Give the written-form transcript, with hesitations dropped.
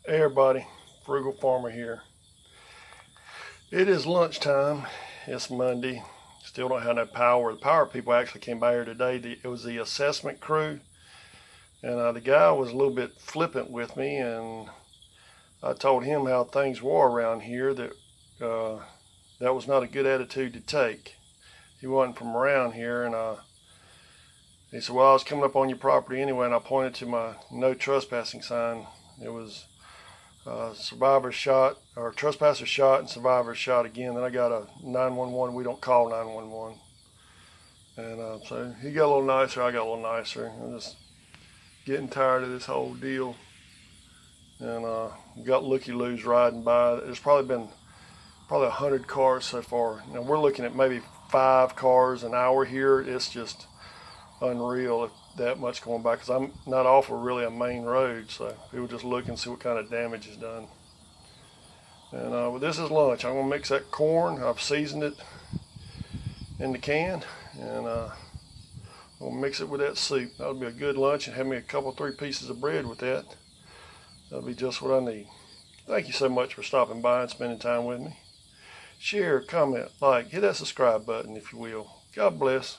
Hey everybody, Frugal Farmer here. It is lunchtime. It's Monday. Still don't have no power. The power people actually came by here today. It was the assessment crew, and the guy was a little bit flippant with me, and I told him how things were around here. That was not a good attitude to take. He wasn't from around here, and he said, "Well, I was coming up on your property anyway," and I pointed to my no trespassing sign. It was survivor shot, or trespasser shot, and survivor shot again. Then I got a 911. We don't call 911. And so he got a little nicer. I got a little nicer. I'm just getting tired of this whole deal. And we got looky-loos riding by. There's probably been 100 cars so far. Now we're looking at maybe 5 cars an hour here. It's just unreal if that much going by, because I'm not off of really a main road, so people just look and see what kind of damage is done. And well, this is lunch. I'm gonna mix that corn. I've seasoned it in the can, and I'm gonna mix it with that soup. That'll be a good lunch, and have me a couple 3 pieces of bread with that. That'll be just what I need. Thank you so much for stopping by and spending time with me. Share, comment, like, hit that subscribe button if you will. God bless.